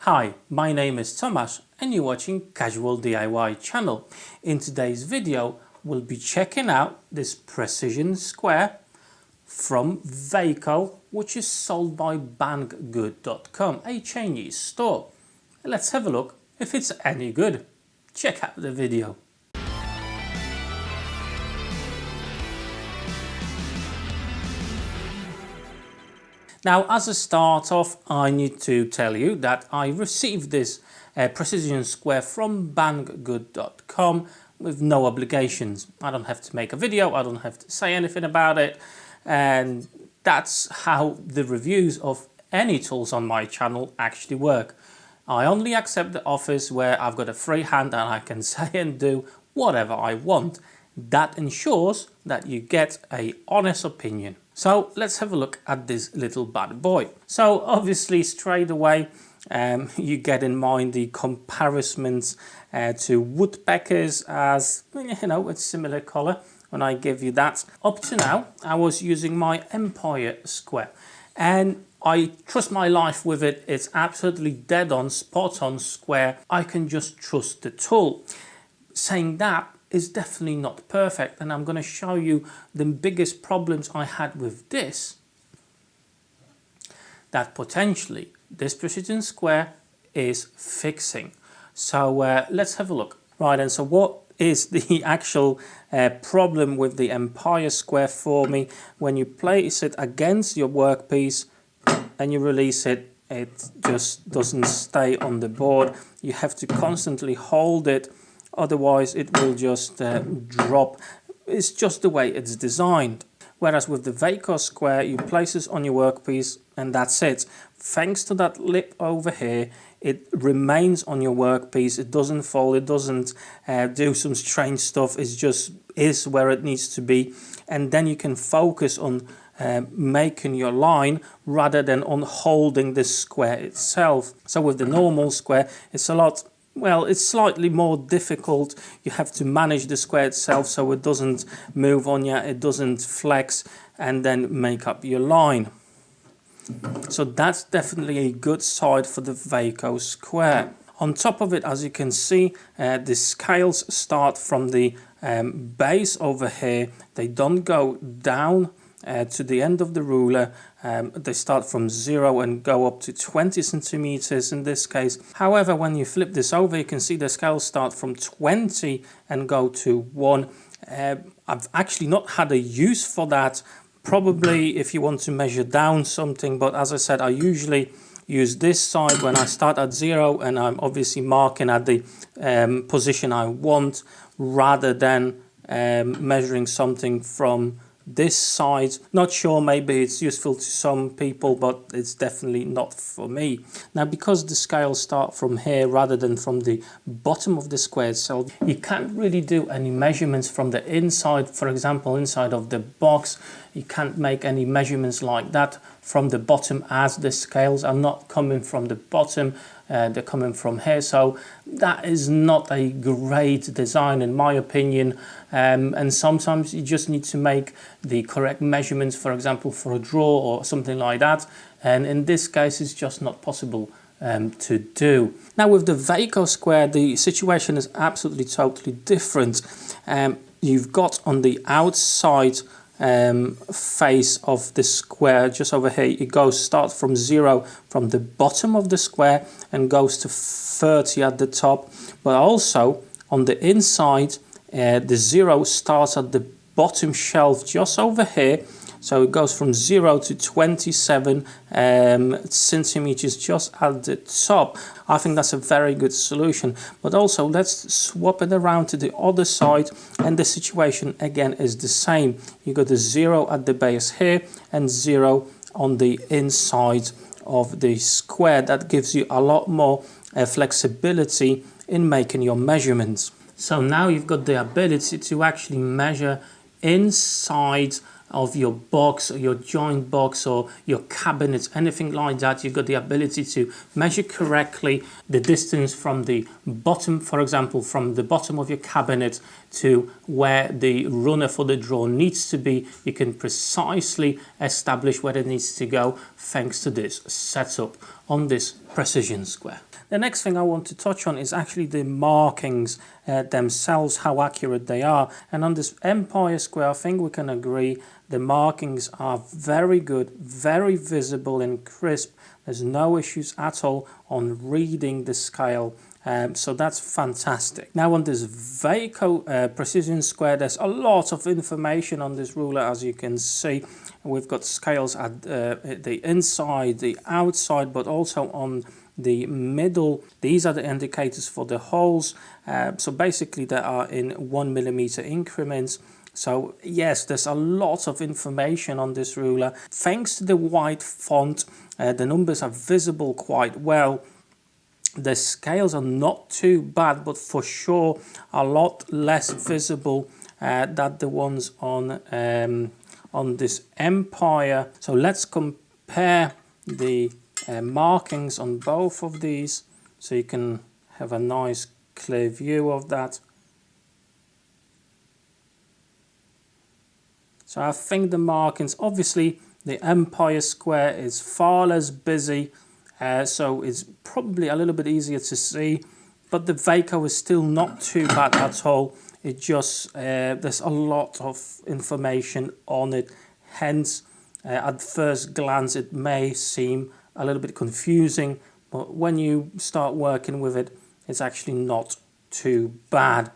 Hi, my name is Tomasz and you're watching Casual DIY channel. In today's video we'll be checking out this precision square from Vaco, which is sold by Banggood.com, a Chinese store. Let's have a look if it's any good. Check out the video. Now, as a start off, I need to tell you that I received this precision square from Banggood.com with no obligations. I don't have to make a video, I don't have to say anything about it, and that's how the reviews of any tools on my channel actually work. I only accept the offers where I've got a free hand and I can say and do whatever I want. That ensures that you get an honest opinion. So let's have a look at this little bad boy. So obviously straight away you get in mind the comparisons to woodpeckers, as you know, it's similar color when I give you that. Up to now I was using my Empire square and I trust my life with it. It's absolutely dead on, spot on square. I can just trust the tool. Saying that, is definitely not perfect, and I'm going to show you the biggest problems I had with this, that potentially this precision square is fixing. So let's have a look. Right, and so what is the actual problem with the Empire square for me? When you place it against your workpiece and you release it, it just doesn't stay on the board. You have to constantly hold it, otherwise it will just drop. It's just the way it's designed. Whereas with the Vaco square, you place it on your workpiece and that's it. Thanks to that lip over here, it remains on your workpiece. It doesn't fall, it doesn't do some strange stuff. It just is where it needs to be. And then you can focus on making your line rather than on holding the square itself. So with the normal square, it's a lot, well, it's slightly more difficult. You have to manage the square itself so it doesn't move on you, it doesn't flex, and then make up your line. So that's definitely a good side for the Vaco square. On top of it, as you can see, the scales start from the base over here. They don't go down to the end of the ruler. They start from 0 and go up to 20 centimeters in this case. However, when you flip this over, you can see the scales start from 20 and go to 1. I've actually not had a use for that. Probably if you want to measure down something, but as I said, I usually use this side when I start at 0 and I'm obviously marking at the position I want, rather than measuring something from this side. Not sure, maybe it's useful to some people, but it's definitely not for me. Now, because the scales start from here rather than from the bottom of the square itself, you can't really do any measurements from the inside. For example, inside of the box, you can't make any measurements like that from the bottom, as the scales are not coming from the bottom, they're coming from here. So that is not a great design in my opinion, and sometimes you just need to make the correct measurements, for example for a drawer or something like that, and in this case it's just not possible to do. Now with the Vaco square, the situation is absolutely totally different. You've got on the outside face of the square, just over here, it goes start from 0 from the bottom of the square and goes to 30 at the top, but also on the inside the 0 starts at the bottom shelf just over here, so it goes from 0 to 27 centimeters just at the top. I think that's a very good solution. But also let's swap it around to the other side, and the situation again is the same. You got the 0 at the base here and 0 on the inside of the square. That gives you a lot more flexibility in making your measurements. So now you've got the ability to actually measure inside of your box or your joint box or your cabinet, anything like that. You've got the ability to measure correctly the distance from the bottom, for example, from the bottom of your cabinet to where the runner for the drawer needs to be. You can precisely establish where it needs to go. thanks to this setup on this precision square. The next thing I want to touch on is actually the markings themselves, how accurate they are. And on this Empire square, I think we can agree the markings are very good, very visible and crisp. There's no issues at all on reading the scale. So that's fantastic. Now on this Vaco precision square, there's a lot of information on this ruler, as you can see. We've got scales at the inside, the outside, but also on the middle. These are the indicators for the holes. So basically they are in 1mm increments. So yes, there's a lot of information on this ruler. Thanks to the white font, the numbers are visible quite well. The scales are not too bad, but for sure a lot less visible than the ones on this Empire. So let's compare the markings on both of these so you can have a nice clear view of that. So I think the markings, obviously the Empire square is far less busy, so it's probably a little bit easier to see, but the Vaco is still not too bad at all. It just, there's a lot of information on it, hence at first glance it may seem a little bit confusing, but when you start working with it, it's actually not too bad.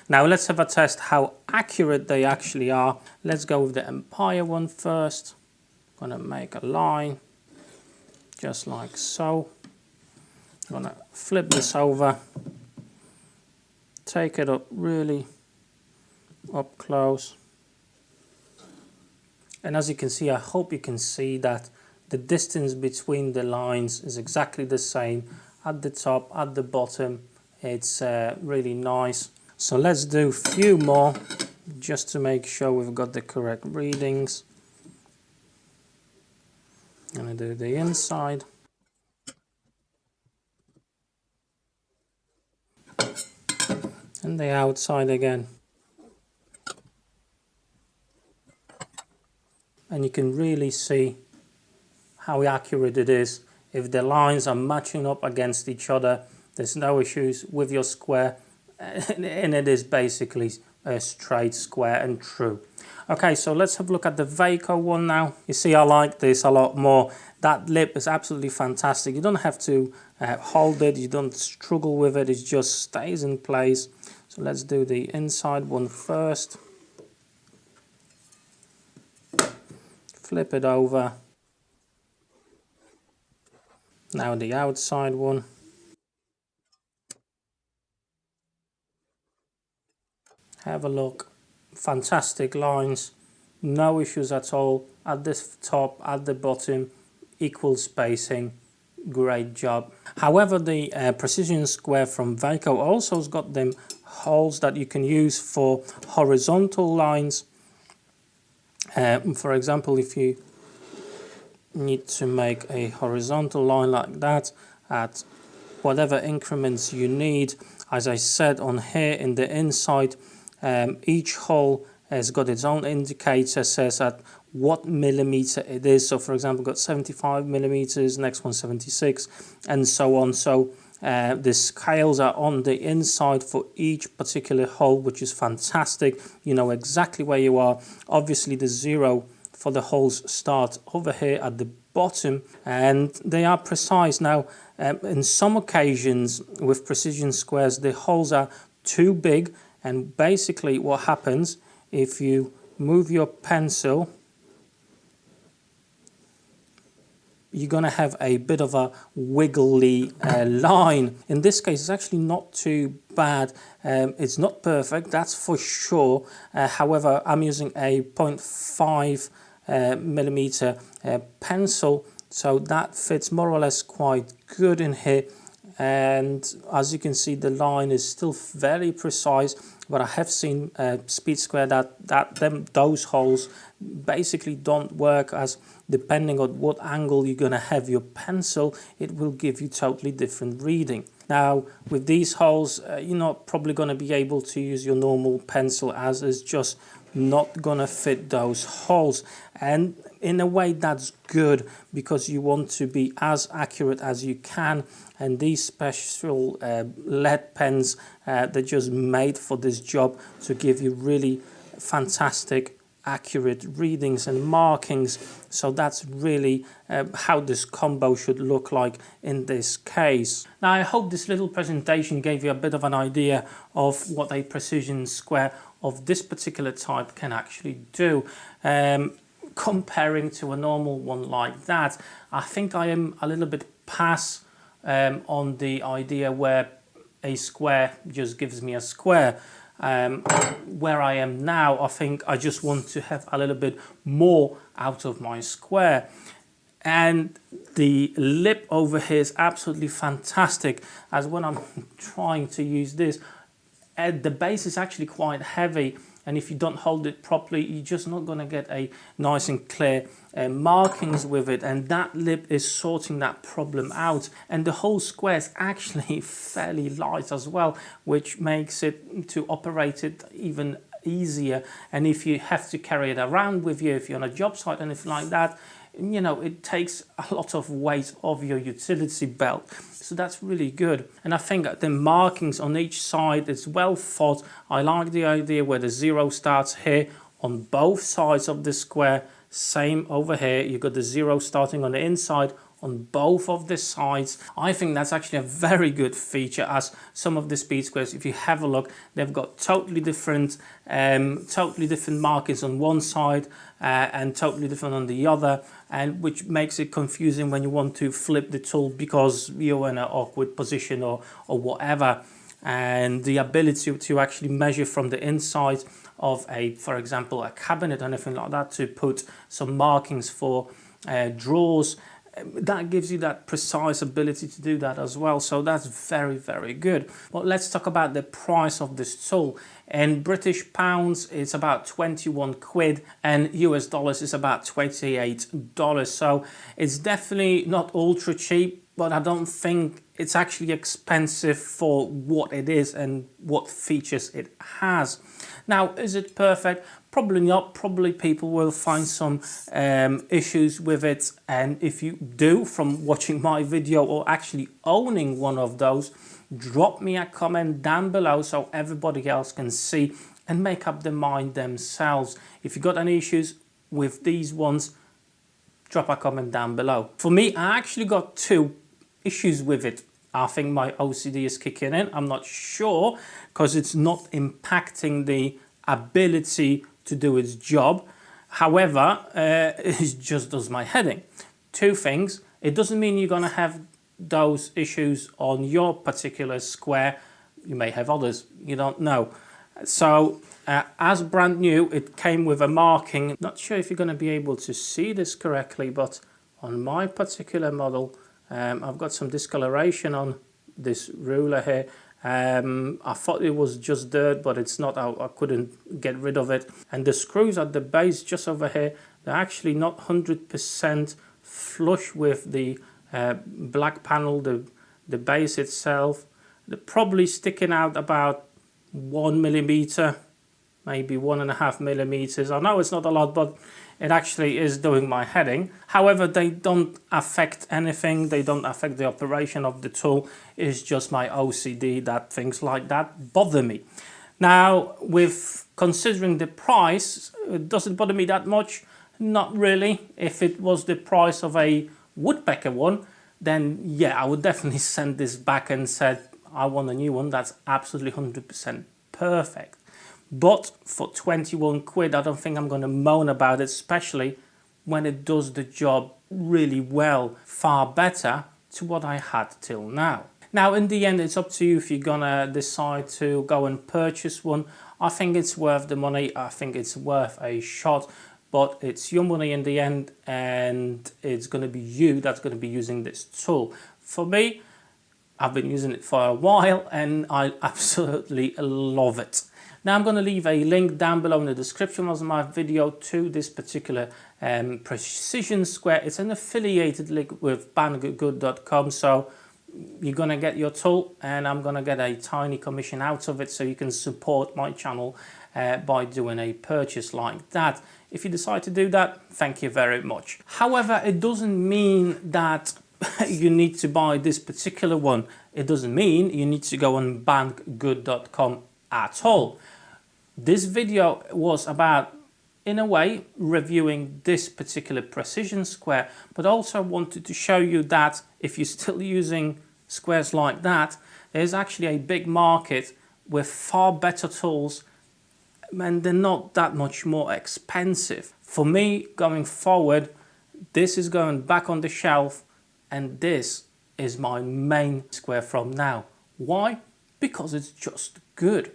Now let's have a test how accurate they actually are. Let's go with the Empire one first. I'm gonna make a line, just like so. I'm gonna flip this over, take it up really up close. And as you can see, I hope you can see that the distance between the lines is exactly the same at the top, at the bottom. It's really nice. So let's do a few more just to make sure we've got the correct readings. I'm going to do the inside. And the outside again. And you can really see how accurate it is. If the lines are matching up against each other, there's no issues with your square. And it is basically a straight square and true. Okay, so let's have a look at the Vaco one now. You see, I like this a lot more. That lip is absolutely fantastic. You don't have to hold it, you don't struggle with it, it just stays in place. So let's do the inside one first. Flip it over. Now the outside one. Have a look, fantastic lines, no issues at all, at the top, at the bottom, equal spacing, great job. However, the precision square from Vaco also has got them holes that you can use for horizontal lines. For example, if you need to make a horizontal line like that at whatever increments you need, as I said on here in the inside, each hole has got its own indicator, says at what millimeter it is. So for example, got 75 millimeters, next one 76, and so on. So the scales are on the inside for each particular hole, which is fantastic. You know exactly where you are. Obviously the zero for the holes start over here at the bottom, and they are precise. Now in some occasions with precision squares, the holes are too big. And basically what happens if you move your pencil, you're going to have a bit of a wiggly line. In this case, it's actually not too bad. It's not perfect, that's for sure. However, I'm using a 0.5 millimeter pencil, so that fits more or less quite good in here. And as you can see, the line is still very precise, but I have seen speed square those holes basically don't work, as depending on what angle you're going to have your pencil, it will give you totally different reading. Now with these holes, you're not probably going to be able to use your normal pencil, as is just not gonna fit those holes. And in a way that's good, because you want to be as accurate as you can, and these special lead pens, they're just made for this job to give you really fantastic accurate readings and markings. So that's really how this combo should look like in this case. Now I hope this little presentation gave you a bit of an idea of what a precision square of this particular type can actually do. Comparing to a normal one like that, I think I am a little bit past on the idea where a square just gives me a square. Where I am now, I think I just want to have a little bit more out of my square. And the lip over here is absolutely fantastic, as when I'm trying to use this, the base is actually quite heavy, and if you don't hold it properly, you're just not going to get a nice and clear markings with it, and that lip is sorting that problem out. And the whole square is actually fairly light as well, which makes it to operate it even easier. And if you have to carry it around with you, if you're on a job site and anything like that, you know, it takes a lot of weight off your utility belt. So that's really good. And I think the markings on each side is well thought. I like the idea where the 0 starts here on both sides of the square. Same over here, you've got the 0 starting on the inside on both of the sides. I think that's actually a very good feature, as some of the speed squares, if you have a look, they've got totally different markings on one side and totally different on the other, and which makes it confusing when you want to flip the tool because you're in an awkward position or whatever. And the ability to actually measure from the inside of for example, a cabinet or anything like that, to put some markings for drawers, that gives you that precise ability to do that as well. So that's very, very good. Well, let's talk about the price of this tool. In British pounds, it's about 21 quid, and US dollars is about $28. So it's definitely not ultra cheap, but I don't think it's actually expensive for what it is and what features it has. Now, is it perfect? Probably not. Probably people will find some issues with it, and if you do, from watching my video or actually owning one of those, drop me a comment down below so everybody else can see and make up their mind themselves. If you got any issues with these ones, drop a comment down below. For me, I actually got 2 issues with it. I think my OCD is kicking in. I'm not sure, because it's not impacting the ability to do its job. However, it just does my heading. 2 things. It doesn't mean you're going to have those issues on your particular square. You may have others. You don't know. So as brand new, it came with a marking. Not sure if you're going to be able to see this correctly, but on my particular model, I've got some discoloration on this ruler here. I thought it was just dirt, but it's not. I couldn't get rid of it. And the screws at the base just over here, they're actually not 100% flush with the black panel, the base itself. They're probably sticking out about 1 millimeter, maybe 1.5 millimeters. I know it's not a lot, but it actually is doing my heading. However, they don't affect anything. They don't affect the operation of the tool. It's just my OCD that things like that bother me. Now, with considering the price, does it bother me that much? Not really. If it was the price of a woodpecker one, then yeah, I would definitely send this back and said, I want a new one. That's absolutely 100% perfect. But for 21 quid, I don't think I'm going to moan about it, especially when it does the job really well, far better to what I had till now. Now, in the end, it's up to you if you're going to decide to go and purchase one. I think it's worth the money. I think it's worth a shot, but it's your money in the end, and it's going to be you that's going to be using this tool. For me, I've been using it for a while and I absolutely love it. Now I'm going to leave a link down below in the description of my video to this particular precision square. It's an affiliated link with Banggood.com, so you're going to get your tool and I'm going to get a tiny commission out of it, so you can support my channel by doing a purchase like that. If you decide to do that, thank you very much. However, it doesn't mean that you need to buy this particular one. It doesn't mean you need to go on banggood.com at all. This video was about, in a way, reviewing this particular precision square, but also wanted to show you that if you're still using squares like that, there's actually a big market with far better tools, and they're not that much more expensive. For me, going forward, this is going back on the shelf, and this is my main square from now. Why? Because it's just good.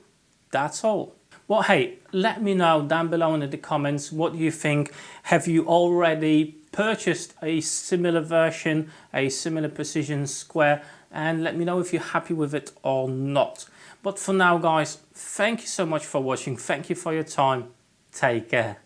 That's all. Well, hey, let me know down below in the comments what you think. Have you already purchased a similar version, a similar precision square? And let me know if you're happy with it or not. But for now, guys, thank you so much for watching. Thank you for your time. Take care.